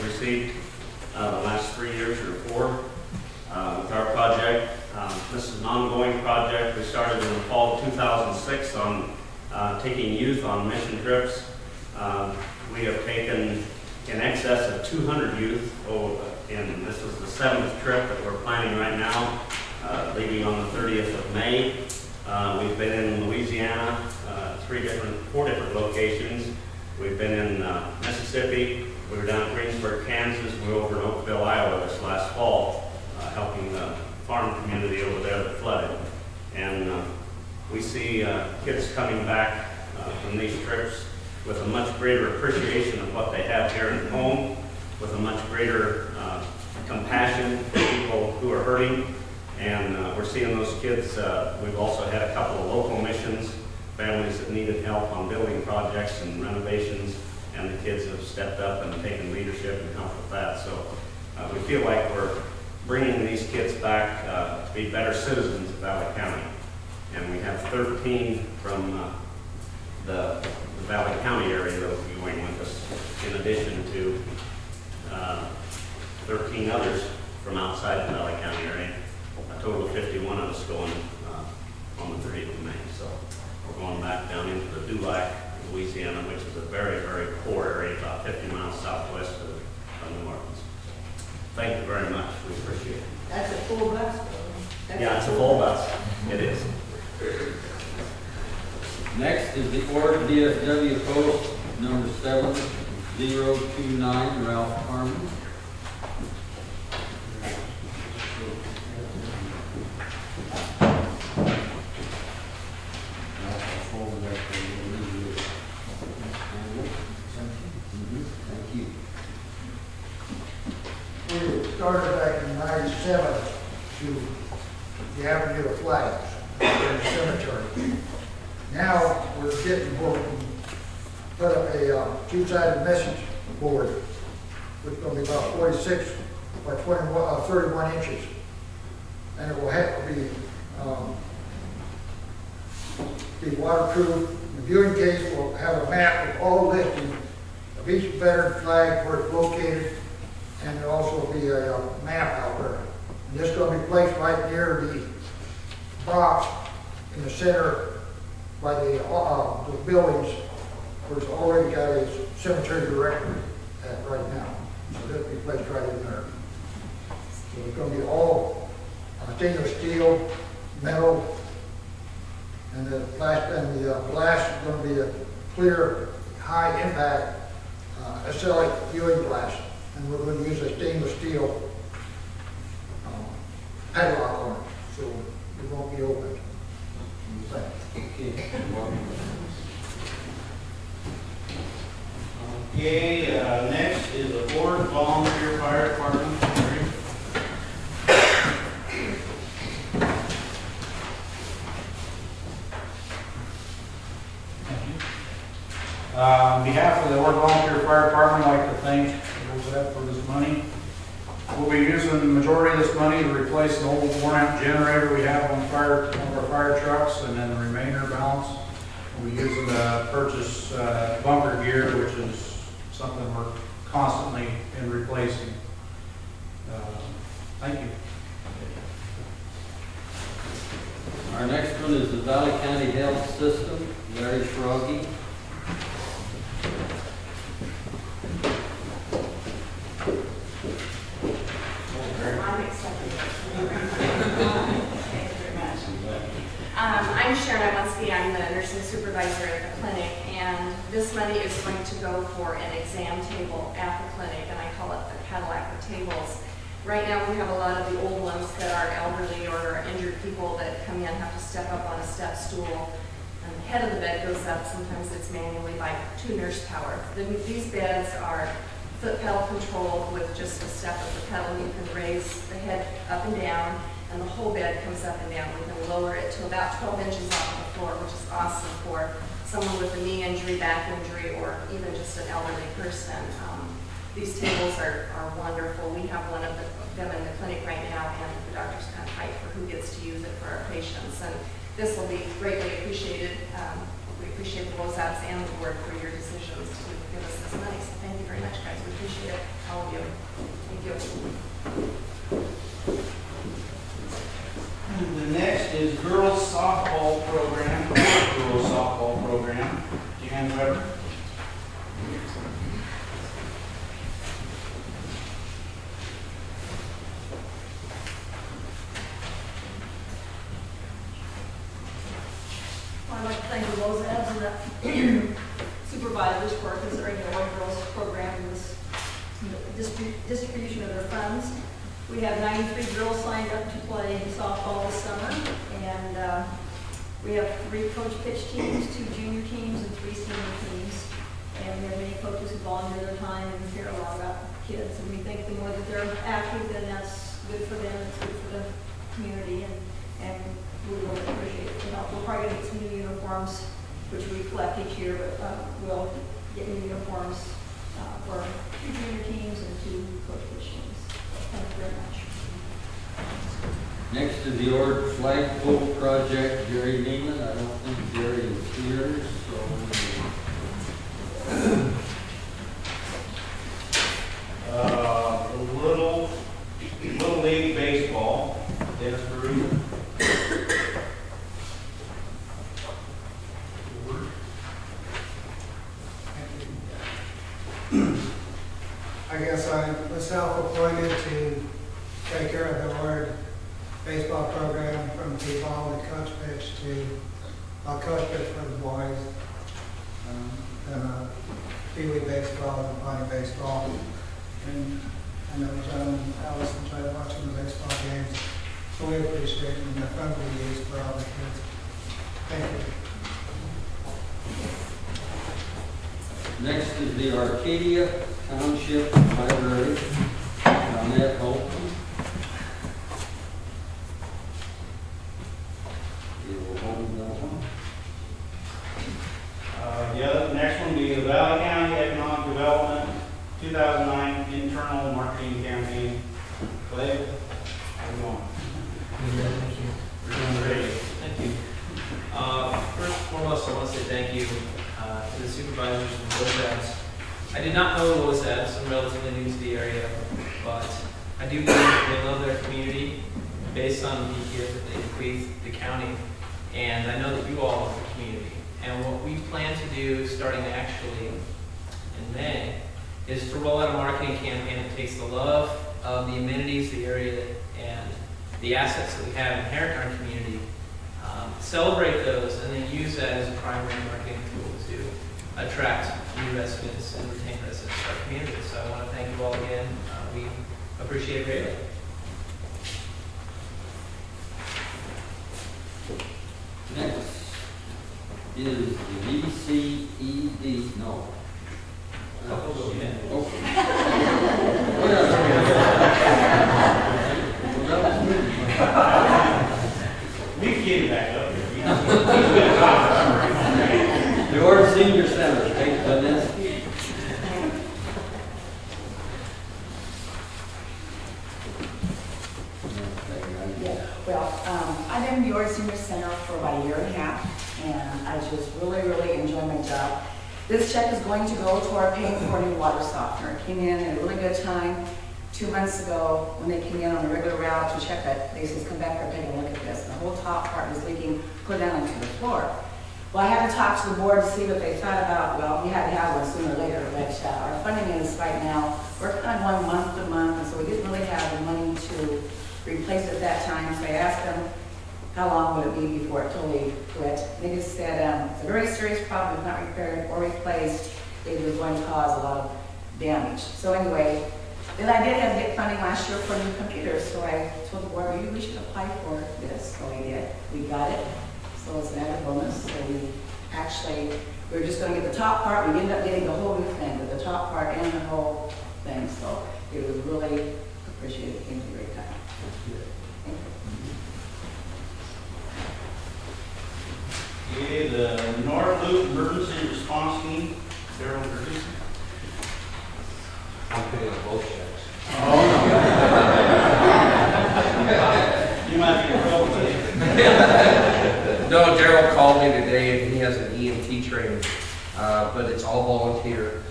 we've received the last 3 years or 4 with our project. This is an ongoing project. We started in the fall of 2006 on taking youth on mission trips. We have taken in excess of 200 youth, and this is the 7th trip that we're planning right now, leaving on the 30th of May. We've been in Louisiana, 4 different locations. We've been in Mississippi. We were down in Greensburg, Kansas. We were over in Oakville, Iowa this last fall, helping the farm community over there that flooded. And we see kids coming back from these trips with a much greater appreciation of what they have here at home, with a much greater compassion for people who are hurting. And we're seeing those kids. We've also had a couple of local missions, families that needed help on building projects and renovations, and the kids have stepped up and taken leadership and helped with that. So we feel like we're bringing these kids back to be better citizens of Valley County. And we have 13 from the Valley County area that will be going with us, in addition to 13 others from outside the Valley County area. A total of 51 of us going on the 30th of May. So we're going back down into the Dulac, Louisiana, which is a very, very poor area, about 50 miles southwest of New Orleans. Thank you very much. We appreciate it. That's a full bus, though. Yeah, it's a full bus. It is. Next is the order DFW Post number 7029, Ralph Harmon. Thank you. We started back in '97 to the Avenue of Flags in the cemetery. Now we're getting where we can put up a two-sided message board, which is going to be about 46 by 31 inches. And it will have to be waterproof. The viewing case will have a map of all listing of each veteran flag, where it's located, and there'll also be a map out there. And this is going to be placed right near the box in the center by the buildings, where it's already got a cemetery directory at right now. So this will be placed right in there. So it's going to be all stainless steel, metal, and the glass is going to be a clear, high impact acrylic viewing glass. And we're going to use a stainless steel padlock on it, so it won't be opened. Okay. Okay, next is the Ford Volunteer Fire Department. On behalf of the Ford Volunteer Fire Department, I'd like to thank Wozab for this money. We'll be using the majority of this money to replace an old worn-out generator we have on one of our fire trucks, and then the remainder balance we'll be using to purchase bunker gear, which is something we're constantly in replacing. Thank you. Our next one is the Valley County Health System, Larry Schroggy. I'm Sharon Iwanski. I'm the nursing supervisor at the clinic, and this money is going to go for an exam table at the clinic, and I call it the Cadillac of tables. Right now we have a lot of the old ones that are elderly or injured people that come in, have to step up on a step stool, and the head of the bed goes up. Sometimes it's manually by 2 nurse power. These beds are foot pedal controlled with just a step of the pedal. You can raise the head up and down, and the whole bed comes up and down. We can lower it to about 12 inches off the floor, which is awesome for someone with a knee injury, back injury, or even just an elderly person. These tables are wonderful. We have one of them in the clinic right now, and the doctor's kind of fight for who gets to use it for our patients. And this will be greatly appreciated. we appreciate the Wozabs and the board for your decisions to give us this money. So thank you very much, guys. We appreciate it, all of you. Thank you. The next is girls softball program, girls softball program. Jan Weber. I'd like to thank the Wozabs and the supervisors for considering the White Girls program and this distribution of their funds. We have 93 girls signed up to play softball this summer, and we have 3 coach pitch teams, 2 junior teams, and 3 senior teams. And we have many coaches who volunteer their time and care a lot about kids. And we think the more that they're active, then that's good for them, it's good for the community, and we really appreciate it. We'll probably get some new uniforms, which we collect each year, but we'll get new uniforms for 2 junior teams and 2 coach pitch teams. Thank you very much. Next is the Ord Flagpole Project, Jerry Neiman. I don't think Jerry is here, Little League Baseball, Dennis Brewer. I guess I was self-appointed to take care of the Word baseball program from T-ball and coach pitch to, coach pitch for the boys, and Pee-wee baseball and pony baseball. And I know John and Allison try to watch the baseball games, so we appreciate it and the fund we use for all the kids. Thank you. Next is the Arcadia Township Library, Annette Holton. You will hold that one. The next one will be the Valley County Economic Development 2009 Internal Marketing Campaign. Clay, how you going? We're doing great. Thank you. First and foremost, I want to say thank you to the supervisors and Wozabs. I did not know the Wozabs. I'm relatively new to the area, but I do believe they love their community based on the gift that they bequeath the county, and I know that you all love the community. And what we plan to do, starting actually in May, is to roll out a marketing campaign that takes the love of the amenities, the area, and the assets that we have inherent in our community, celebrate those, and then use that as a primary marketing tool to attract new residents and retain residents to our community. So I want to thank you all again. We appreciate it greatly. Next is the VCED, no. Oh, yeah. We can get it back up here. The Ord Senior Center, Kate Vanessa. Well, I've been in the Ord Senior Center for about a year and a half, and I just really enjoy my job. This check is going to go toward paying for a new water softener. It came in at a really good time 2 months ago when they came in on a regular route to check it. They said, come back here and take a look at this. The whole top part was leaking, put down into the floor. Well, I had to talk to the board to see what they thought about. Well, we had to have one sooner or later, but our funding is right now, we're kind of going month to month, and so we didn't really have the money to replace it at that time. So I asked them, how long would it be before it totally quit? They just said, it's a very serious problem, if not repaired or replaced, it was going to cause a lot of damage. So anyway, then I did have to get funding last year for new computers, so I told the board, maybe we should apply for this. So we did. We got it. So it's an added bonus. So we were just going to get the top part. We ended up getting the whole new thing, but the top part and the whole thing. So it was really appreciated. It came at a great time. Okay, the North Loop Emergency Response Team, Daryl Burgess. I'm paying both checks. You might be in trouble with it. No, Daryl called me today and he has an EMT training, but it's all volunteer.